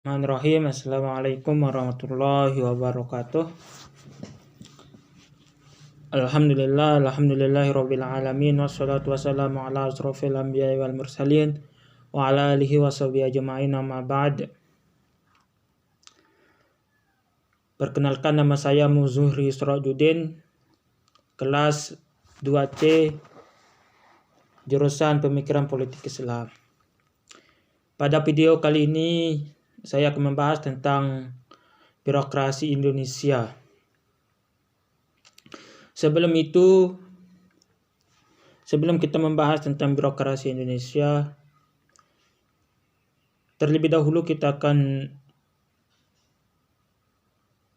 Bismillahirrahmanirrahim. Assalamualaikum warahmatullahi wabarakatuh. Alhamdulillahirabbil alamin wassalatu wassalamu ala asrofil anbiya'i wal mursalin wa ala alihi washabihi ajma'in, amma ba'd. Perkenalkan, nama saya Muzuhri Sirajuddin, kelas 2C, jurusan Pemikiran Politik Islam. Pada video kali ini saya akan membahas tentang birokrasi Indonesia. Sebelum kita membahas tentang birokrasi Indonesia, terlebih dahulu kita akan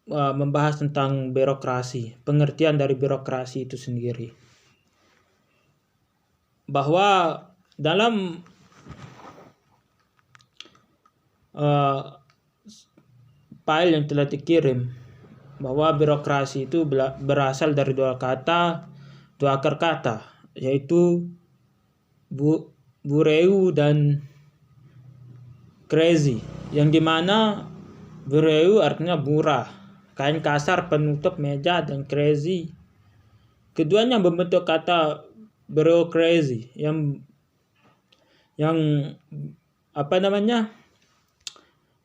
membahas tentang birokrasi, pengertian dari birokrasi itu sendiri. Bahwa dalam file yang telah dikirim, bahwa birokrasi itu berasal dari dua akar kata, yaitu bureu dan crazy, yang dimana bureu artinya burah, kain kasar penutup meja, dan crazy keduanya membentuk kata bureaucracy yang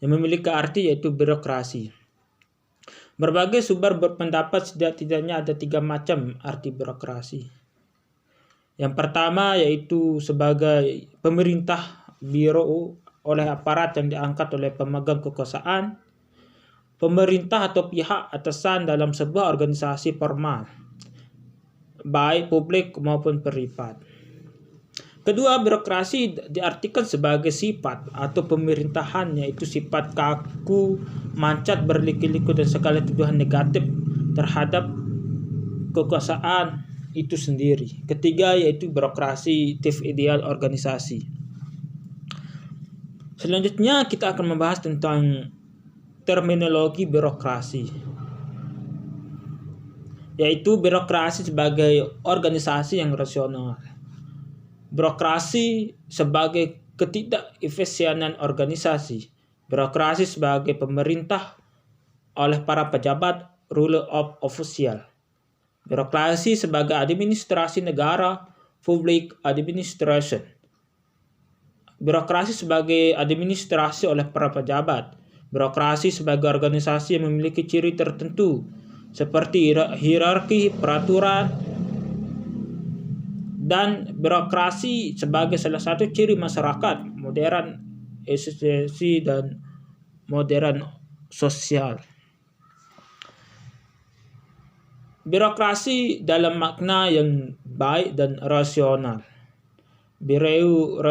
memiliki arti yaitu birokrasi. Berbagai sumber berpendapat setidaknya ada 3 macam arti birokrasi. Yang pertama yaitu sebagai pemerintah, biro oleh aparat yang diangkat oleh pemegang kekuasaan, pemerintah atau pihak atasan dalam sebuah organisasi formal, baik publik maupun privat. Kedua, birokrasi diartikan sebagai sifat atau pemerintahan, yaitu sifat kaku, mancat, berliku-liku, dan segala tuduhan negatif terhadap kekuasaan itu sendiri. Ketiga, yaitu birokrasi tif ideal organisasi. Selanjutnya kita akan membahas tentang terminologi birokrasi, yaitu birokrasi sebagai organisasi yang rasional. Birokrasi sebagai ketidakefisienan organisasi. Birokrasi sebagai pemerintah oleh para pejabat, rule of official. Birokrasi sebagai administrasi negara, public administration. Birokrasi sebagai administrasi oleh para pejabat. Birokrasi sebagai organisasi yang memiliki ciri tertentu seperti hierarki, peraturan, dan birokrasi sebagai salah satu ciri masyarakat modern, esensi dan modern sosial. Birokrasi dalam makna yang baik dan rasional. Bireu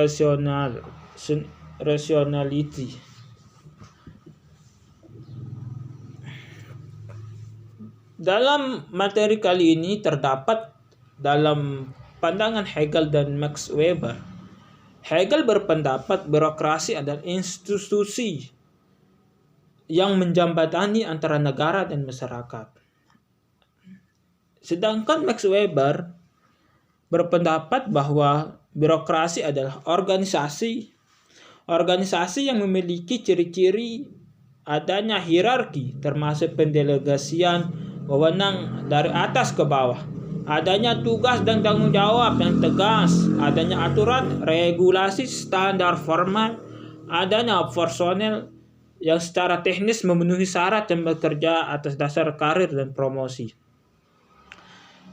rationality. Dalam materi kali ini terdapat dalam pandangan Hegel dan Max Weber. Hegel berpendapat birokrasi adalah institusi yang menjembatani antara negara dan masyarakat. Sedangkan Max Weber berpendapat bahwa birokrasi adalah organisasi yang memiliki ciri-ciri adanya hierarki, termasuk pendelegasian wewenang dari atas ke bawah, adanya tugas dan tanggung jawab yang tegas, adanya aturan, regulasi, standar formal, adanya personel yang secara teknis memenuhi syarat dan bekerja atas dasar karir dan promosi.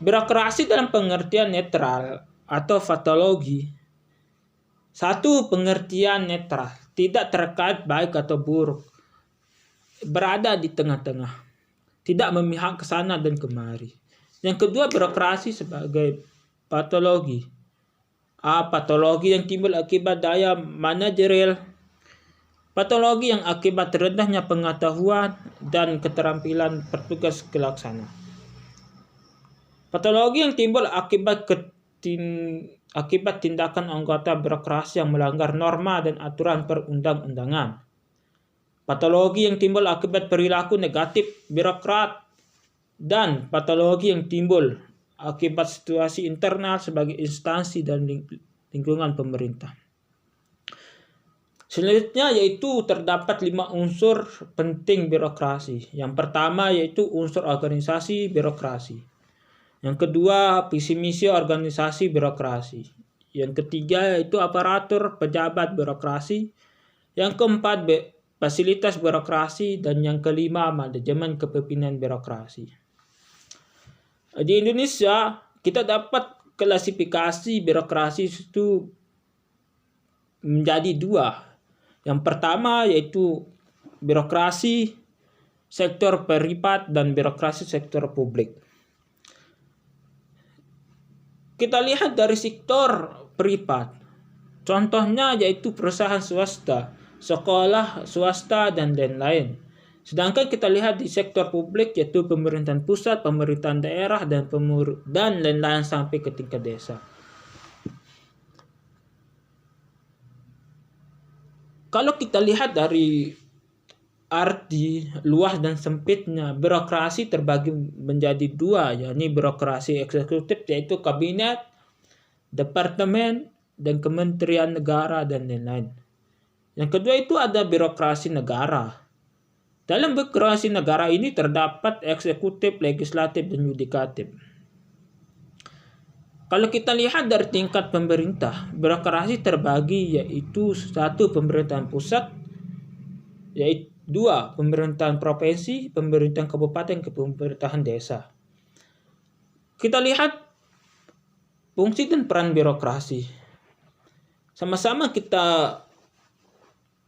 Birokrasi dalam pengertian netral atau patologi. Satu, pengertian netral, tidak terkait baik atau buruk, berada di tengah-tengah, tidak memihak ke sana dan kemari. Yang kedua, birokrasi sebagai patologi. Patologi yang timbul akibat daya manajerial. Patologi yang akibat rendahnya pengetahuan dan keterampilan petugas pelaksana. Patologi yang timbul akibat tindakan anggota birokrasi yang melanggar norma dan aturan perundang-undangan. Patologi yang timbul akibat perilaku negatif birokrat, dan patologi yang timbul akibat situasi internal sebagai instansi dan lingkungan pemerintah. Selanjutnya yaitu terdapat 5 unsur penting birokrasi. Yang pertama yaitu unsur organisasi birokrasi. Yang kedua, visi misi organisasi birokrasi. Yang ketiga yaitu aparatur pejabat birokrasi. Yang keempat, fasilitas birokrasi. Dan yang kelima, manajemen kepemimpinan birokrasi. Di Indonesia, kita dapat klasifikasi birokrasi itu menjadi 2. Yang pertama yaitu birokrasi sektor privat dan birokrasi sektor publik. Kita lihat dari sektor privat. Contohnya yaitu perusahaan swasta, sekolah swasta, dan lain-lain. Sedangkan kita lihat di sektor publik yaitu pemerintahan pusat, pemerintahan daerah, dan lain-lain sampai ke tingkat desa. Kalau kita lihat dari arti luas dan sempitnya, birokrasi terbagi menjadi 2, yakni birokrasi eksekutif yaitu kabinet, departemen, dan kementerian negara, dan lain-lain. Yang kedua itu ada birokrasi negara. Dalam birokrasi negara ini terdapat eksekutif, legislatif, dan yudikatif. Kalau kita lihat dari tingkat pemerintah, birokrasi terbagi yaitu 1 pemerintahan pusat, yaitu 2 pemerintahan provinsi, pemerintahan kabupaten, ke pemerintahan desa. Kita lihat fungsi dan peran birokrasi. Sama-sama kita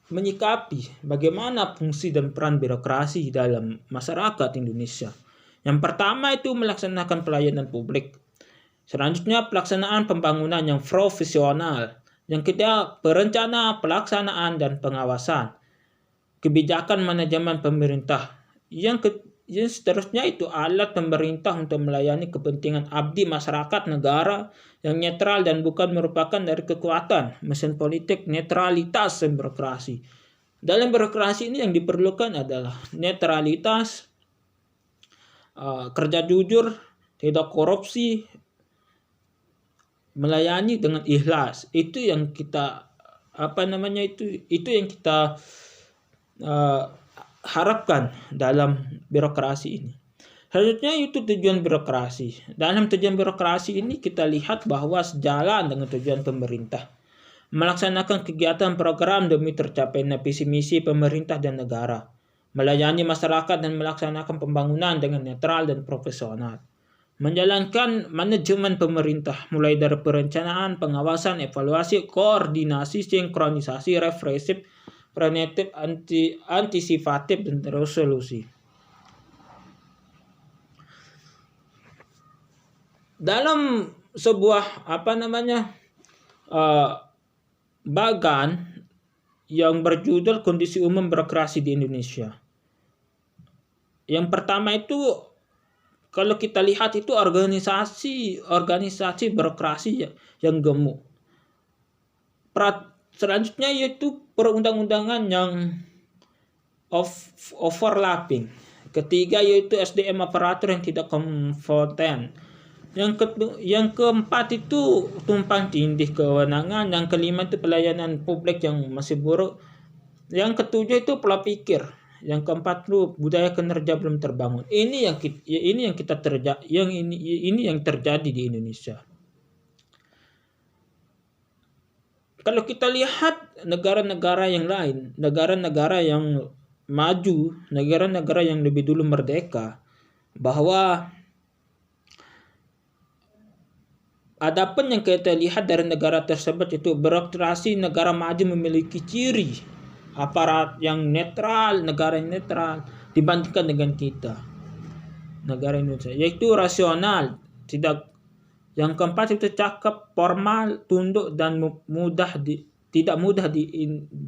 menyikapi bagaimana fungsi dan peran birokrasi dalam masyarakat Indonesia. Yang pertama itu melaksanakan pelayanan publik. Selanjutnya pelaksanaan pembangunan yang profesional. Yang ketiga perencanaan, pelaksanaan, dan pengawasan. Kebijakan manajemen pemerintah. Yang seterusnya itu alat pemerintah untuk melayani kepentingan abdi masyarakat negara yang netral dan bukan merupakan dari kekuatan mesin politik, netralitas birokrasi. Dalam birokrasi ini yang diperlukan adalah netralitas, kerja jujur, tidak korupsi, melayani dengan ikhlas. Itu yang kita itu yang kita harapkan dalam birokrasi ini. Selanjutnya itu tujuan birokrasi. Dalam tujuan birokrasi ini kita lihat bahwa sejalan dengan tujuan pemerintah melaksanakan kegiatan program demi tercapainya visi misi pemerintah dan negara, melayani masyarakat dan melaksanakan pembangunan dengan netral dan profesional. Menjalankan manajemen pemerintah mulai dari perencanaan, pengawasan, evaluasi, koordinasi, sinkronisasi, represif, preventif, antisipatif, dan resolusi. Dalam sebuah bagan yang berjudul Kondisi Umum Birokrasi di Indonesia. Yang pertama itu kalau kita lihat itu organisasi birokrasi yang gemuk. Selanjutnya yaitu perundang-undangan yang overlapping. Ketiga yaitu SDM aparatur yang tidak kompeten. Yang keempat itu tumpang tindih kewenangan. Yang kelima itu pelayanan publik yang masih buruk. Yang ketujuh itu pola pikir. Yang keempat itu budaya kinerja belum terbangun. Ini yang terjadi di Indonesia. Kalau kita lihat negara-negara yang lain, negara-negara yang maju, negara-negara yang lebih dulu merdeka, bahwa adapun yang kita lihat dari negara tersebut itu birokrasi negara maju memiliki ciri aparat yang netral, negara yang netral dibandingkan dengan kita, negara Indonesia, yaitu rasional, yang keempat itu cakap, formal, tunduk, dan tidak mudah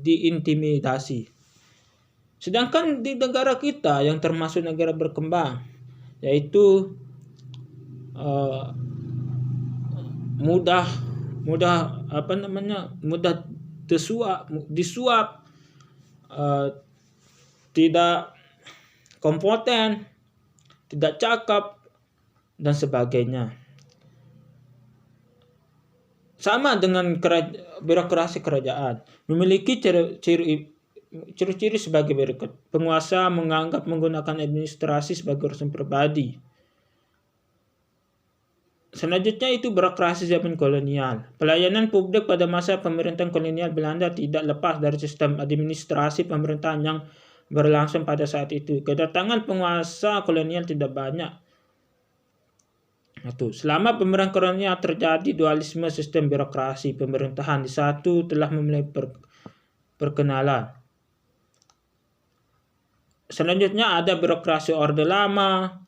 diintimidasi. Sedangkan di negara kita yang termasuk negara berkembang, yaitu mudah disuap, tidak kompeten, tidak cakap, dan sebagainya. sama dengan birokrasi kerajaan, memiliki ciri-ciri sebagai berikut. Penguasa menganggap menggunakan administrasi sebagai urusan pribadi. Selanjutnya itu birokrasi zaman kolonial. Pelayanan publik pada masa pemerintahan kolonial Belanda tidak lepas dari sistem administrasi pemerintahan yang berlangsung pada saat itu. Kedatangan penguasa kolonial tidak banyak. Selama pemerintahan kolonial terjadi dualisme sistem birokrasi pemerintahan. Di satu telah memulai perkenalan. Selanjutnya ada birokrasi Orde Lama,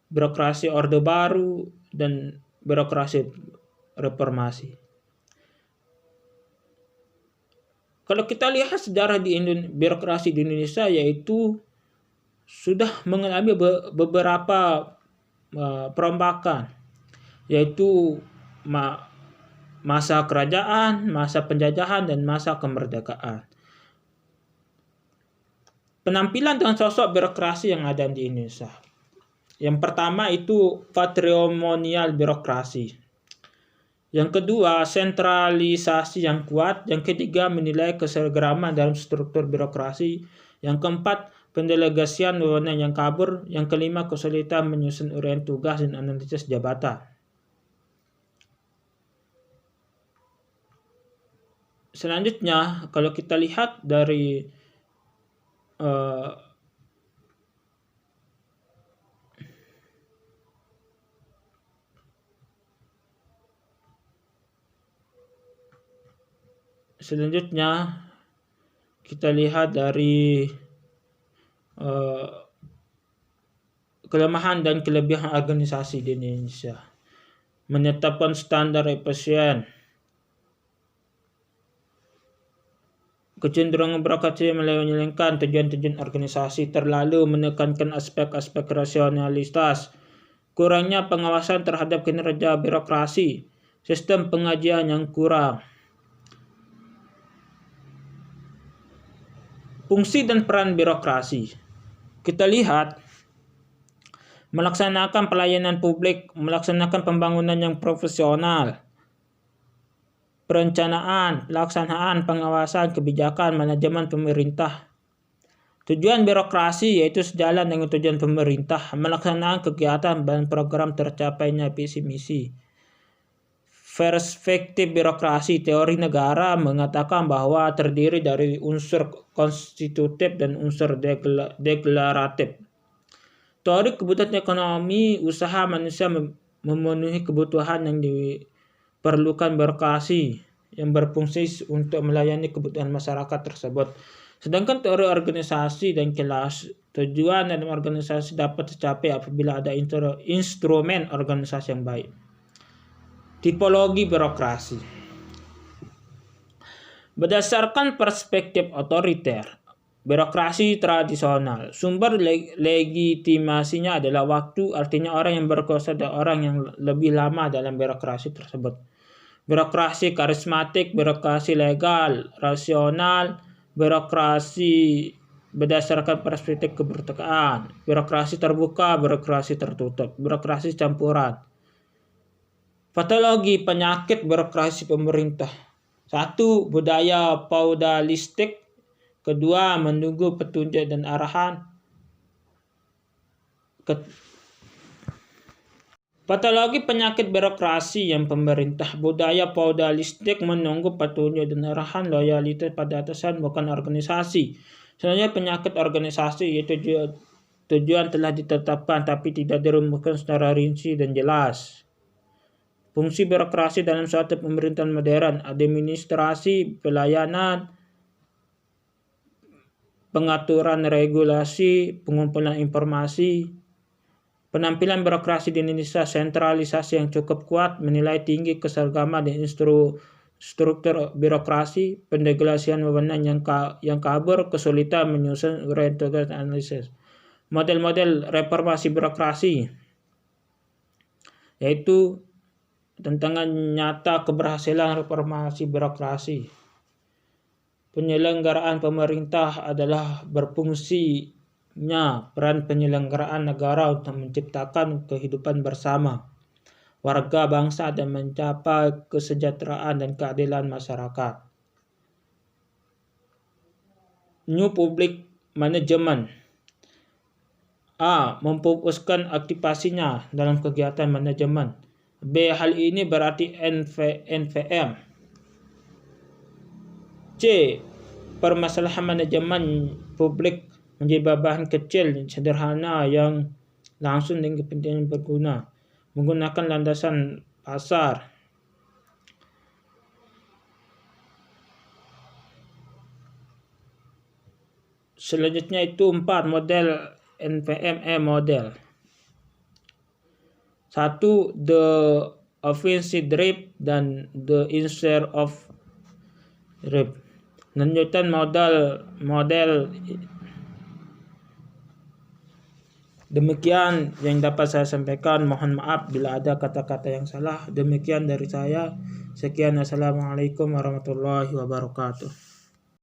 birokrasi Orde Baru, dan birokrasi reformasi. Kalau kita lihat sejarah birokrasi di Indonesia, yaitu sudah mengalami beberapa perombakan, yaitu masa kerajaan, masa penjajahan, dan masa kemerdekaan. Penampilan dan sosok birokrasi yang ada di Indonesia. Yang pertama itu patrimonial birokrasi. Yang kedua, sentralisasi yang kuat. Yang ketiga, menilai keseragaman dalam struktur birokrasi. Yang keempat, pendelegasian wewenang yang kabur. Yang kelima, kesulitan menyusun uraian tugas dan analisis jabatan. Selanjutnya, kalau kita lihat dari kita lihat dari kelemahan dan kelebihan organisasi di Indonesia. Menetapkan standar efisien. Kecenderungan birokrasi menyelewengkan tujuan-tujuan organisasi, terlalu menekankan aspek-aspek rasionalitas, kurangnya pengawasan terhadap kinerja birokrasi, sistem pengajian yang kurang. Fungsi dan peran birokrasi. Kita lihat melaksanakan pelayanan publik, melaksanakan pembangunan yang profesional, perencanaan, pelaksanaan, pengawasan, kebijakan, manajemen pemerintah. Tujuan birokrasi yaitu sejalan dengan tujuan pemerintah, melaksanakan kegiatan dan program tercapainya visi misi. Perspektif birokrasi teori negara mengatakan bahwa terdiri dari unsur konstitutif dan unsur deklaratif. Teori kebutuhan ekonomi usaha manusia memenuhi kebutuhan yang diperlukan birokrasi yang berfungsi untuk melayani kebutuhan masyarakat tersebut. Sedangkan teori organisasi dan kelas, tujuan dalam organisasi dapat tercapai apabila ada instrumen organisasi yang baik. Tipologi birokrasi. Berdasarkan perspektif otoriter, birokrasi tradisional, sumber legitimasinya adalah waktu, artinya orang yang berkuasa dan orang yang lebih lama dalam birokrasi tersebut. Birokrasi karismatik, birokrasi legal, rasional, birokrasi berdasarkan perspektif kemerdekaan, birokrasi terbuka, birokrasi tertutup, birokrasi campuran. Patologi penyakit birokrasi pemerintah. 1. Budaya feudalistik. 2. Menunggu petunjuk dan arahan. Patologi penyakit birokrasi yang pemerintah. Budaya feudalistik, menunggu petunjuk dan arahan, loyalitas pada atasan bukan organisasi. Sebenarnya penyakit organisasi yaitu tujuan telah ditetapkan tapi tidak dirumuskan secara rinci dan jelas. Fungsi birokrasi dalam suatu pemerintahan modern, administrasi, pelayanan, pengaturan regulasi, pengumpulan informasi. Penampilan birokrasi di Indonesia, sentralisasi yang cukup kuat, menilai tinggi keseragaman dan struktur birokrasi, pendelegasian wewenang yang kabur, kesulitan menyusun uraian tugas dan analisis. Model-model reformasi birokrasi yaitu tantangan nyata keberhasilan reformasi birokrasi. Penyelenggaraan pemerintah adalah berfungsinya peran penyelenggaraan negara untuk menciptakan kehidupan bersama. warga bangsa dan mencapai kesejahteraan dan keadilan masyarakat. New Public Management. A. Memfokuskan aktivasinya dalam kegiatan manajemen. B. Hal ini berarti NVM. C. Permasalahan manajemen publik menjadi bahan kecil, sederhana, yang langsung dan kepentingan berguna, menggunakan landasan pasar. Selanjutnya itu 4 model NVMe model. 1. The offensive drift dan the insert of drift. Lanjutan model demikian yang dapat saya sampaikan. Mohon maaf bila ada kata-kata yang salah. Demikian dari saya. Sekian, assalamualaikum warahmatullahi wabarakatuh.